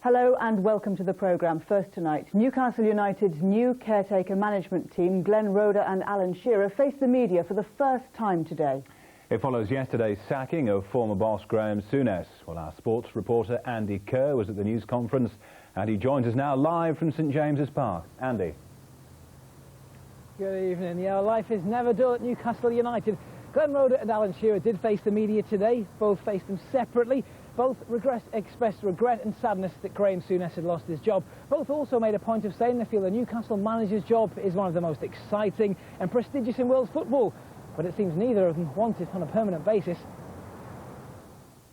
Hello and welcome to the programme. First tonight, Newcastle United's new caretaker management team, Glenn Roeder and Alan Shearer, face the media for the first time today. It follows yesterday's sacking of former boss Graham Souness. Well, our sports reporter Andy Kerr was at the news conference and he joins us now live from St James's Park. Andy. Good evening. Yeah, life is never dull at Newcastle United. Glenn Roeder and Alan Shearer did face the media today. Both faced them separately. Both expressed regret and sadness that Graham Souness had lost his job. Both also made a point of saying they feel the Newcastle manager's job is one of the most exciting and prestigious in world football. But it seems neither of them want it on a permanent basis.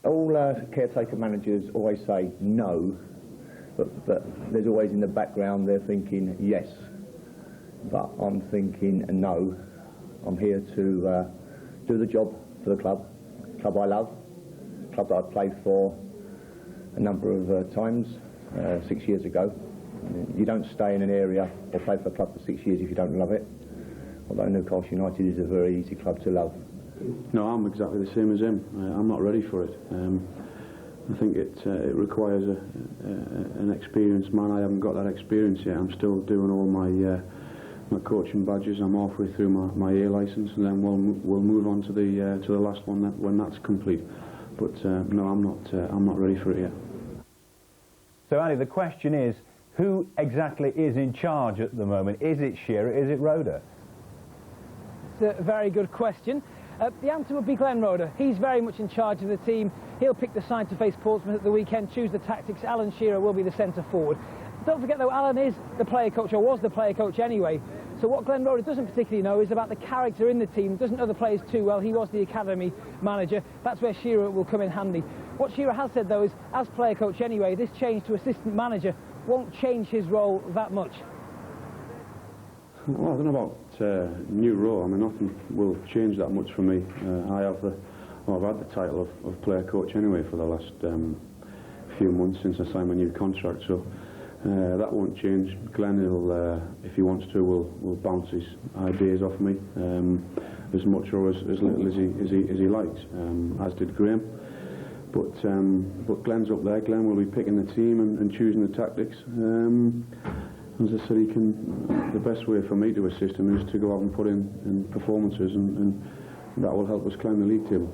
All caretaker managers always say no, but there's always in the background they're thinking yes. But I'm thinking no. I'm here to do the job for the club I love. Club that I've played for a number of times, 6 years ago. You don't stay in an area or play for a club for 6 years if you don't love it. Although Newcastle United is a very easy club to love. No, I'm exactly the same as him. I'm not ready for it. I think it requires an experienced man. I haven't got that experience yet. I'm still doing all my coaching badges. I'm halfway through my A licence, and then we'll move on to the last one when that's complete. But no, I'm not ready for it yet. So Andy, the question is, who exactly is in charge at the moment? Is it Shearer? Is it Roeder? It's a very good question. The answer would be Glenn Roeder. He's very much in charge of the team. He'll pick the side to face Portsmouth at the weekend, choose the tactics. Alan Shearer will be the centre forward. Don't forget though, Alan is the player coach, or was the player coach anyway. So what Glenn Roeder doesn't particularly know is about the character in the team. Doesn't know the players too well. He was the academy manager. That's where Shearer will come in handy. What Shearer has said though is, as player coach anyway, this change to assistant manager won't change his role that much. Well, I don't know about new role. I mean, nothing will change that much for me. I've had the title of player coach anyway for the last few months since I signed my new contract. So. That won't change. Glenn will, if he wants to, will bounce his ideas off me as much or as little as he likes, as did Graham. But Glenn's up there. Glenn will be picking the team and choosing the tactics. As I said, the best way for me to assist him is to go out and put in performances, and that will help us climb the league table.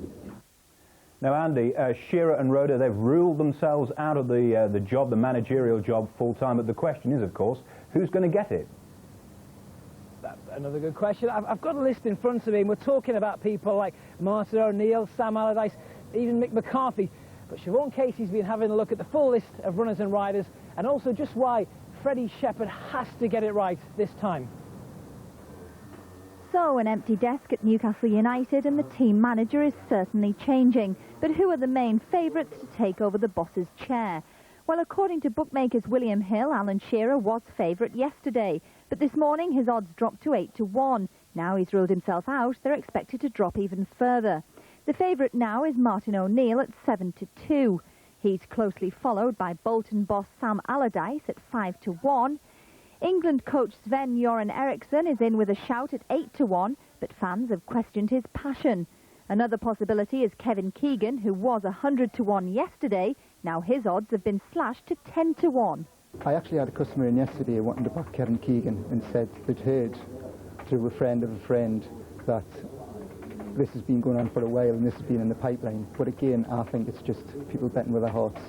Now, Andy, Shearer and Roeder, they've ruled themselves out of the job, the managerial job, full-time. But the question is, of course, who's going to get it? That's another good question. I've got a list in front of me, and we're talking about people like Martin O'Neill, Sam Allardyce, even Mick McCarthy. But Siobhan Casey's been having a look at the full list of runners and riders, and also just why Freddie Shepherd has to get it right this time. So, an empty desk at Newcastle United, and the team manager is certainly changing. But who are the main favourites to take over the boss's chair? Well, according to bookmakers William Hill, Alan Shearer was favourite yesterday. But this morning his odds dropped to 8-1. Now he's ruled himself out, they're expected to drop even further. The favourite now is Martin O'Neill at 7-2. He's closely followed by Bolton boss Sam Allardyce at 5-1. England coach Sven-Göran Eriksson is in with a shout at 8-1, but fans have questioned his passion. Another possibility is Kevin Keegan, who was 100-1 yesterday. Now his odds have been slashed to 10-1. I actually had a customer in yesterday wanting to back Kevin Keegan and said they'd heard through a friend of a friend that this has been going on for a while and this has been in the pipeline. But again, I think it's just people betting with their hearts.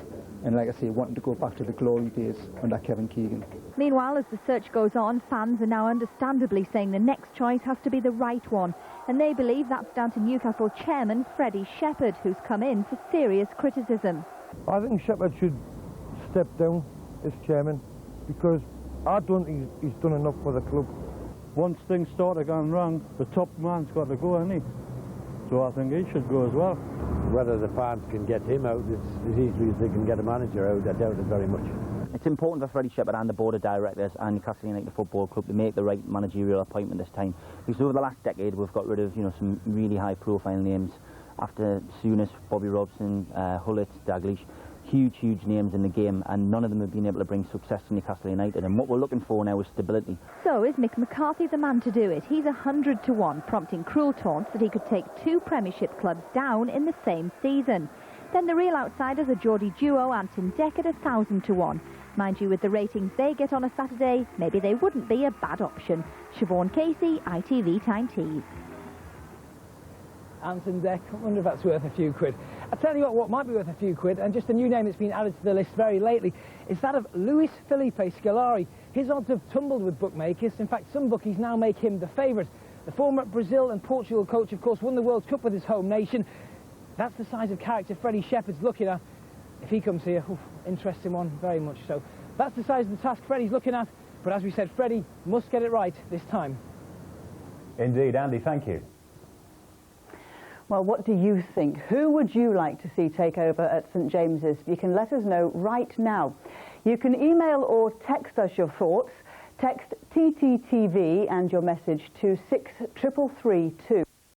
And like I say, wanting to go back to the glory days under Kevin Keegan. Meanwhile, as the search goes on, fans are now understandably saying the next choice has to be the right one. And they believe that's down to Newcastle chairman Freddie Shepherd, who's come in for serious criticism. I think Shepherd should step down as chairman, because I don't think he's done enough for the club. Once things started going wrong, the top man's got to go, hasn't he? So I think he should go as well. Whether the fans can get him out as easily as they can get a manager out, I doubt it very much. It's important for Freddie Shepherd and the board of directors and Newcastle United Football Club to make the right managerial appointment this time. Because over the last decade we've got rid of some really high profile names. After Souness, Bobby Robson, Hullett, Dalglish, huge names in the game, and none of them have been able to bring success to Newcastle United. And what we're looking for now is stability. So is Mick McCarthy the man to do it? He's 100-1, prompting cruel taunts that he could take 2 Premiership clubs down in the same season. Then the real outsiders are Geordie duo Anton Deck at 1,000 to 1. Mind you, with the ratings they get on a Saturday, maybe they wouldn't be a bad option. Siobhan Casey, ITV Tyne Tees. Anton Deck, I wonder if that's worth a few quid. I'll tell you what might be worth a few quid, and just a new name that's been added to the list very lately, is that of Luis Felipe Scolari. His odds have tumbled with bookmakers. In fact, some bookies now make him the favourite. The former Brazil and Portugal coach, of course, won the World Cup with his home nation. That's the size of character Freddie Shepherd's looking at. If he comes here, interesting one, very much so. That's the size of the task Freddie's looking at, but as we said, Freddie must get it right this time. Indeed, Andy, thank you. Well, what do you think? Who would you like to see take over at St James's? You can let us know right now. You can email or text us your thoughts. Text TTTV and your message to 63332.